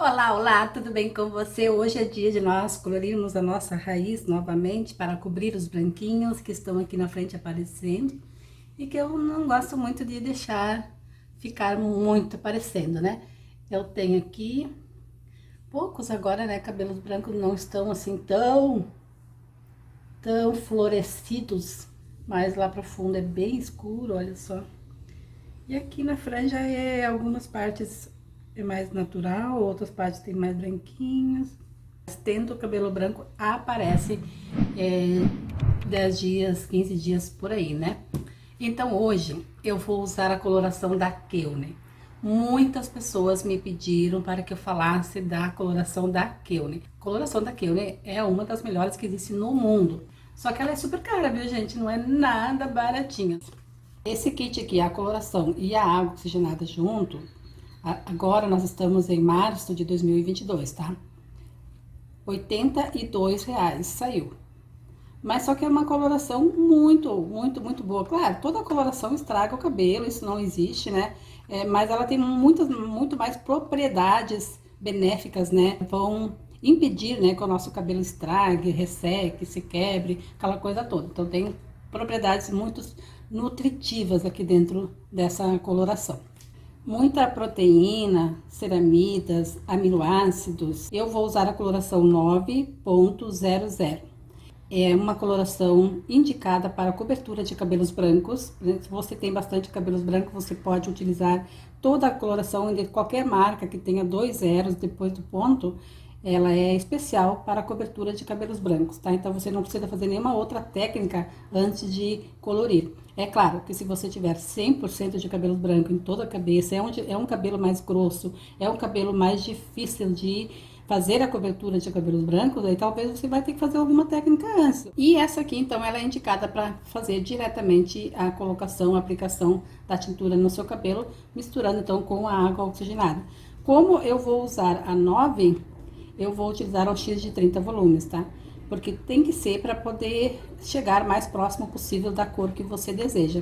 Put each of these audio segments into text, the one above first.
Olá, olá, tudo bem com você? Hoje é dia de nós colorirmos a nossa raiz novamente para cobrir os branquinhos que estão aqui na frente aparecendo e que eu não gosto muito de deixar ficar muito aparecendo, né? Eu tenho aqui poucos agora, né? Cabelos brancos não estão assim tão florescidos, mas lá pro fundo é bem escuro, olha só. E aqui na franja algumas partes é mais natural, outras partes tem mais branquinhos. Tendo o cabelo branco aparece 10 dias, 15 dias por aí, né? Então hoje eu vou usar a coloração da Keune. Muitas pessoas me pediram para que eu falasse da coloração da Keune. A coloração da Keune é uma das melhores que existe no mundo. Só que ela é super cara, viu, gente? Não é nada baratinha. Esse kit aqui, a coloração e a água oxigenada junto, agora nós estamos em março de 2022, tá? R$ 82 saiu. Mas só que é uma coloração muito boa. Claro, toda coloração estraga o cabelo, isso não existe, né? Mas ela tem muito mais propriedades benéficas, né? Vão impedir, né, que o nosso cabelo estrague, resseque, se quebre, aquela coisa toda. Então tem propriedades muito nutritivas aqui dentro dessa coloração. Muita proteína, ceramidas, aminoácidos. Eu vou usar a coloração 9.00. É uma coloração indicada para cobertura de cabelos brancos. Se você tem bastante cabelos brancos, você pode utilizar toda a coloração de qualquer marca que tenha 2 zeros depois do ponto. Ela é especial para a cobertura de cabelos brancos, tá? Então você não precisa fazer nenhuma outra técnica antes de colorir. É claro que se você tiver 100% de cabelo branco em toda a cabeça, é um cabelo mais grosso, é um cabelo mais difícil de fazer a cobertura de cabelos brancos, aí talvez você vai ter que fazer alguma técnica antes. E essa aqui, então, ela é indicada para fazer diretamente a colocação, a aplicação da tintura no seu cabelo, misturando então com a água oxigenada. Como eu vou usar a 9, eu vou utilizar o X de 30 volumes, tá? Porque tem que ser para poder chegar mais próximo possível da cor que você deseja.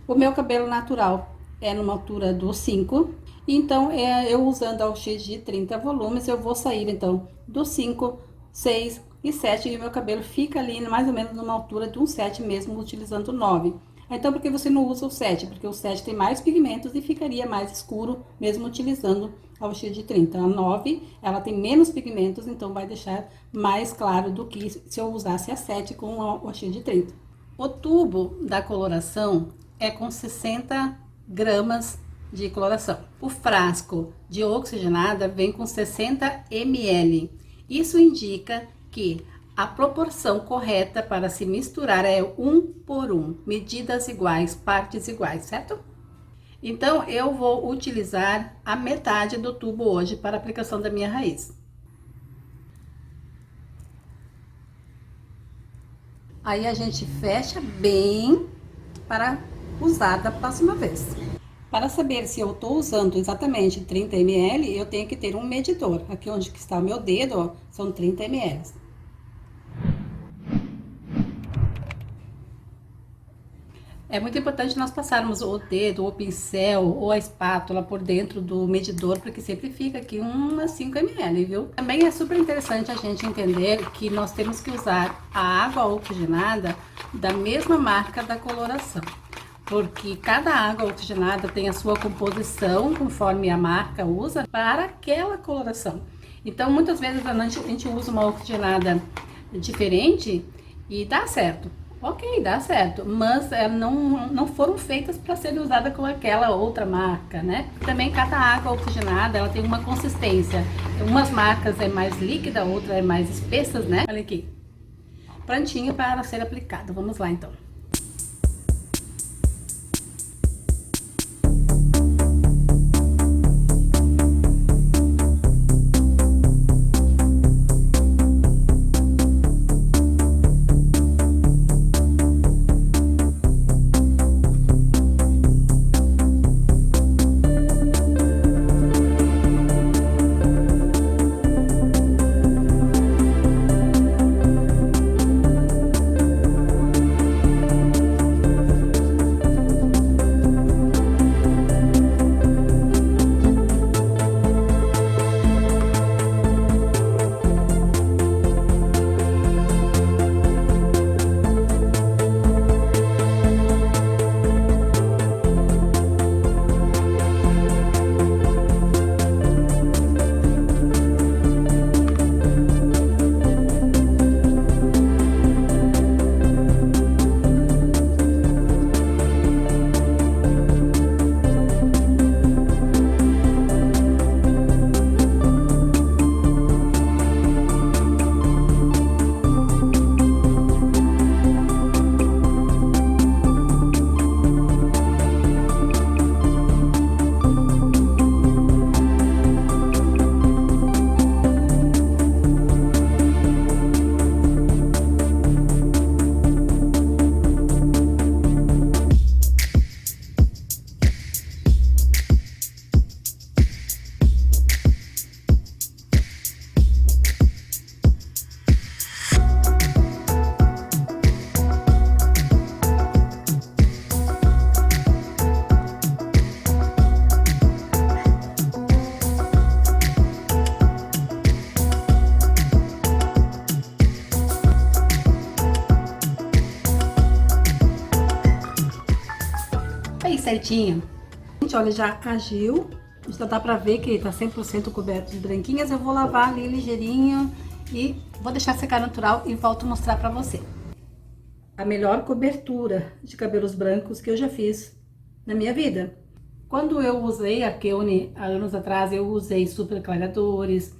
O meu cabelo natural é numa altura do 5, então eu usando a X de 30 volumes, eu vou sair então do 5, 6 e 7 e o meu cabelo fica ali mais ou menos numa altura de um 7 mesmo, utilizando o 9. Então, por que você não usa o 7? Porque o 7 tem mais pigmentos e ficaria mais escuro, mesmo utilizando a X de 30. A 9, ela tem menos pigmentos, então vai deixar mais claro do que se eu usasse a 7 com a X de 30. O tubo da coloração é com 60 gramas de coloração. O frasco de oxigenada vem com 60 ml. Isso indica que a proporção correta para se misturar é 1 por 1, medidas iguais, partes iguais, certo? Então, eu vou utilizar a metade do tubo hoje para a aplicação da minha raiz. Aí a gente fecha bem para usar da próxima vez. Para saber se eu estou usando exatamente 30 ml, eu tenho que ter um medidor. Aqui onde está o meu dedo, ó, são 30 ml. É muito importante nós passarmos o dedo, o pincel ou a espátula por dentro do medidor, porque sempre fica aqui umas 5 ml, viu? Também é super interessante a gente entender que nós temos que usar a água oxigenada da mesma marca da coloração, porque cada água oxigenada tem a sua composição, conforme a marca usa, para aquela coloração. Então, muitas vezes a gente usa uma oxigenada diferente e dá certo. Ok, dá certo, mas não foram feitas para serem usadas com aquela outra marca, né? Também cada água oxigenada, ela tem uma consistência. Umas marcas é mais líquida, outras é mais espessas, né? Olha aqui, prontinho para ser aplicado. Vamos lá, então. certinho. Gente, olha, já agiu. Já dá pra ver que tá 100% coberto de branquinhas. Eu vou lavar ali ligeirinho e vou deixar secar natural e volto a mostrar pra você. A melhor cobertura de cabelos brancos que eu já fiz na minha vida. Quando eu usei a Keone há anos atrás, eu usei super clareadores,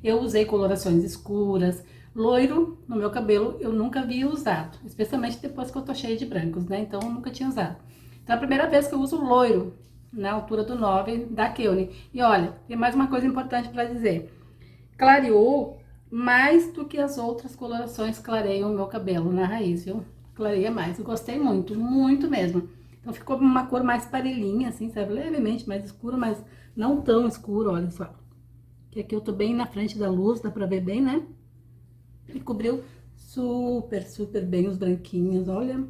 eu usei colorações escuras, loiro no meu cabelo eu nunca havia usado, especialmente depois que eu tô cheia de brancos, né? Então eu nunca tinha usado. Então é a primeira vez que eu uso loiro na altura do 9 da Keone. E olha, tem mais uma coisa importante para dizer. Clareou mais do que as outras colorações clareiam o meu cabelo na raiz, viu? Clareia mais. Eu gostei muito, muito mesmo. Então ficou uma cor mais parelhinha, assim, sabe? Levemente mais escuro, mas não tão escuro, olha só. Que aqui eu tô bem na frente da luz, dá pra ver bem, né? E cobriu super, super bem os branquinhos, olha.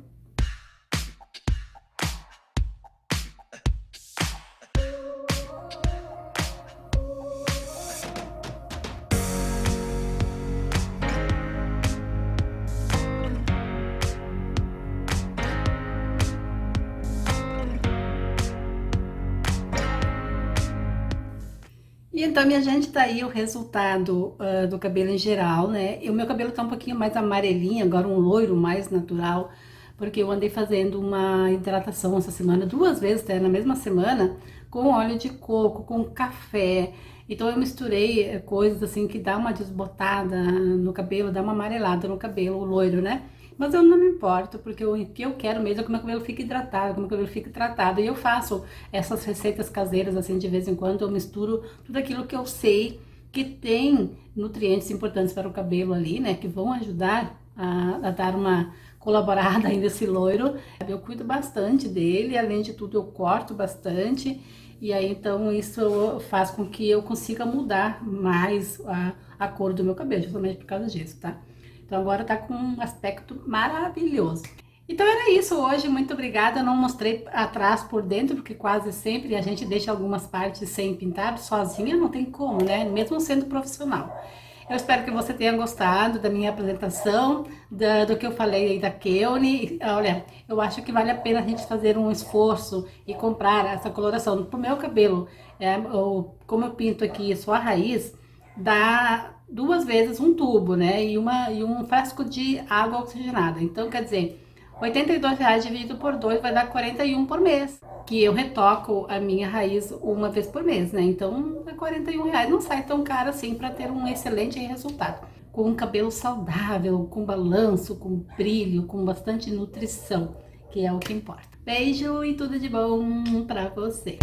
E então, minha gente, tá aí o resultado do cabelo em geral, né? E o meu cabelo tá um pouquinho mais amarelinho, agora um loiro mais natural, porque eu andei fazendo uma hidratação essa semana, 2 vezes, até na mesma semana, com óleo de coco, com café. Então eu misturei coisas assim que dá uma desbotada no cabelo, dá uma amarelada no cabelo, o loiro, né? Mas eu não me importo, porque o que eu quero mesmo é que o meu cabelo fique hidratado, que o meu cabelo fique tratado. E eu faço essas receitas caseiras, assim, de vez em quando, eu misturo tudo aquilo que eu sei que tem nutrientes importantes para o cabelo ali, né? Que vão ajudar a dar uma colaborada aí nesse loiro. Eu cuido bastante dele, além de tudo eu corto bastante. E aí, então, isso faz com que eu consiga mudar mais a cor do meu cabelo, justamente por causa disso, tá? Então agora tá com um aspecto maravilhoso. Então era isso hoje, muito obrigada. Eu não mostrei atrás por dentro, porque quase sempre a gente deixa algumas partes sem pintar, sozinha não tem como, né? Mesmo sendo profissional. Eu espero que você tenha gostado da minha apresentação, do que eu falei aí da Keone. Olha, eu acho que vale a pena a gente fazer um esforço e comprar essa coloração. Pro meu cabelo, como eu pinto aqui só a raiz, dá 2 vezes um tubo, né? E um frasco de água oxigenada. Então, quer dizer, R$ 82 dividido por 2 vai dar 41 por mês. Que eu retoco a minha raiz 1 vez por mês, né? Então, é R$ 41. Não sai tão caro assim para ter um excelente resultado. Com um cabelo saudável, com balanço, com brilho, com bastante nutrição, que é o que importa. Beijo e tudo de bom para você.